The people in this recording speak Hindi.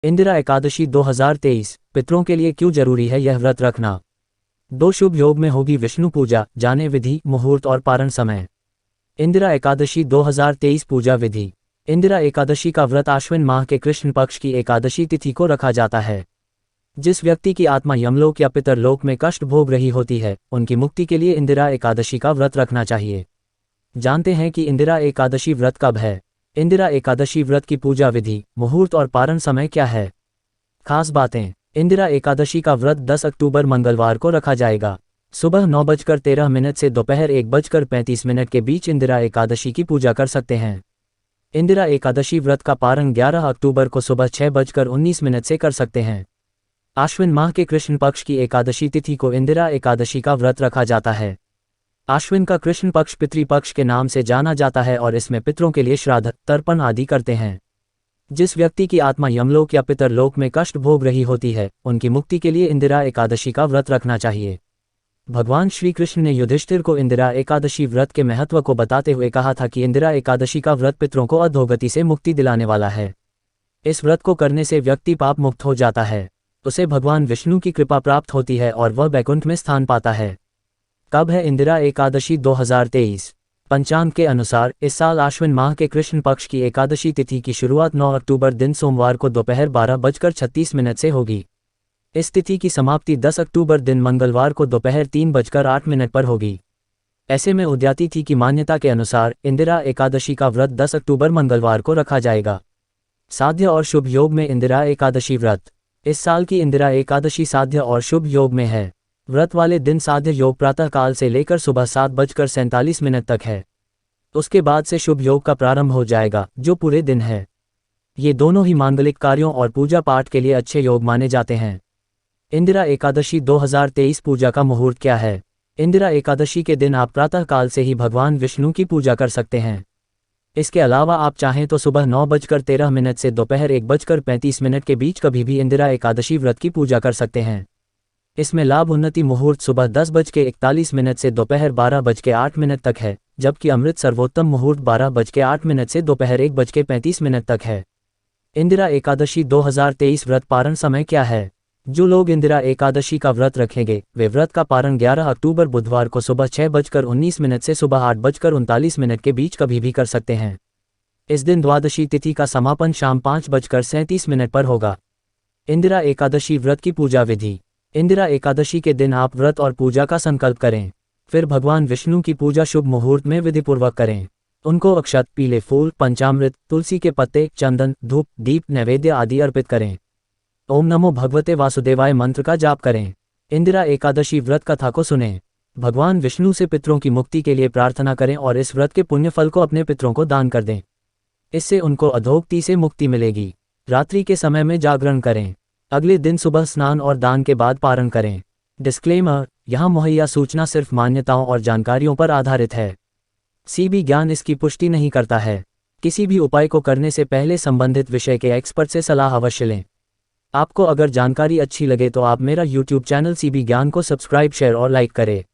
इंदिरा एकादशी 2023 पितरों के लिए क्यों जरूरी है यह व्रत रखना। 2 शुभ योग में होगी विष्णु पूजा, जाने विधि, मुहूर्त और पारण समय। इंदिरा एकादशी 2023 पूजा विधि। इंदिरा एकादशी का व्रत आश्विन माह के कृष्ण पक्ष की एकादशी तिथि को रखा जाता है। जिस व्यक्ति की आत्मा यमलोक या पितरलोक में कष्ट भोग रही होती है, उनकी मुक्ति के लिए इंदिरा एकादशी का व्रत रखना चाहिए। जानते हैं कि इंदिरा एकादशी व्रत कब है। इंदिरा एकादशी व्रत की पूजा विधि, मुहूर्त और पारण समय क्या है। खास बातें। इंदिरा एकादशी का व्रत 10 अक्टूबर मंगलवार को रखा जाएगा। सुबह 9:13 से दोपहर 1:35 के बीच इंदिरा एकादशी की पूजा कर सकते हैं। इंदिरा एकादशी व्रत का पारण 11 अक्टूबर को सुबह 6:19 से कर सकते हैं। आश्विन माह के कृष्ण पक्ष की एकादशी तिथि को इंदिरा एकादशी का व्रत रखा जाता है। आश्विन का कृष्ण पक्ष पितृपक्ष के नाम से जाना जाता है और इसमें पितरों के लिए श्राद्ध, तर्पण आदि करते हैं। जिस व्यक्ति की आत्मा यमलोक या पितरलोक में कष्ट भोग रही होती है, उनकी मुक्ति के लिए इंदिरा एकादशी का व्रत रखना चाहिए। भगवान श्री कृष्ण ने युधिष्ठिर को इंदिरा एकादशी व्रत के महत्व को बताते हुए कहा था कि इंदिरा एकादशी का व्रत पितरों को अधोगति से मुक्ति दिलाने वाला है। इस व्रत को करने से व्यक्ति पाप मुक्त हो जाता है, उसे भगवान विष्णु की कृपा प्राप्त होती है और वह बैकुंठ में स्थान पाता है। कब है इंदिरा एकादशी 2023। पंचांग के अनुसार इस साल आश्विन माह के कृष्ण पक्ष की एकादशी तिथि की शुरुआत 9 अक्टूबर दिन सोमवार को दोपहर 12:36 से होगी। इस तिथि की समाप्ति 10 अक्टूबर दिन मंगलवार को दोपहर 3:08 पर होगी। ऐसे में उद्यातिथि की मान्यता के अनुसार इंदिरा एकादशी का व्रत 10 अक्टूबर मंगलवार को रखा जाएगा। साध्य और शुभ योग में इंदिरा एकादशी व्रत। इस साल की इंदिरा एकादशी साध्य और शुभ योग में है। व्रत वाले दिन साध्य योग प्रातःकाल से लेकर सुबह 7:47 तक है। उसके बाद से शुभ योग का प्रारंभ हो जाएगा, जो पूरे दिन है। ये दोनों ही मांगलिक कार्यों और पूजा पाठ के लिए अच्छे योग माने जाते हैं। इंदिरा एकादशी 2023 पूजा का मुहूर्त क्या है। इंदिरा एकादशी के दिन आप प्रातःकाल से ही भगवान विष्णु की पूजा कर सकते हैं। इसके अलावा आप चाहें तो सुबह 9:13 से दोपहर 1:35 के बीच कभी भी इंदिरा एकादशी व्रत की पूजा कर सकते हैं। इसमें लाभ उन्नति मुहूर्त सुबह 10:41 से दोपहर 12:08 तक है, जबकि अमृत सर्वोत्तम मुहूर्त 12:08 से दोपहर 1:35 तक है। इंदिरा एकादशी 2023 व्रत पारण समय क्या है। जो लोग इंदिरा एकादशी का व्रत रखेंगे, वे व्रत का पारण 11 अक्टूबर बुधवार को सुबह 6:19 से सुबह 8:39 के बीच कभी भी कर सकते हैं। इस दिन द्वादशी तिथि का समापन शाम 5:37 पर होगा। इंदिरा एकादशी व्रत की पूजा विधि। इंदिरा एकादशी के दिन आप व्रत और पूजा का संकल्प करें। फिर भगवान विष्णु की पूजा शुभ मुहूर्त में विधिपूर्वक करें। उनको अक्षत, पीले फूल, पंचामृत, तुलसी के पत्ते, चंदन, धूप, दीप, नैवेद्य आदि अर्पित करें। ओम नमो भगवते वासुदेवाय मंत्र का जाप करें। इंदिरा एकादशी व्रत कथा को सुनें। भगवान विष्णु से पितरों की मुक्ति के लिए प्रार्थना करें और इस व्रत के पुण्य फल को अपने पितरों को दान कर दें। इससे उनको अधोगति से मुक्ति मिलेगी। रात्रि के समय में जागरण करें। अगले दिन सुबह स्नान और दान के बाद पारण करें। डिस्क्लेमर, यहाँ मुहैया सूचना सिर्फ मान्यताओं और जानकारियों पर आधारित है। सीबी ज्ञान इसकी पुष्टि नहीं करता है। किसी भी उपाय को करने से पहले संबंधित विषय के एक्सपर्ट से सलाह अवश्य लें। आपको अगर जानकारी अच्छी लगे तो आप मेरा YouTube चैनल सीबी ज्ञान को सब्सक्राइब, शेयर और लाइक करें।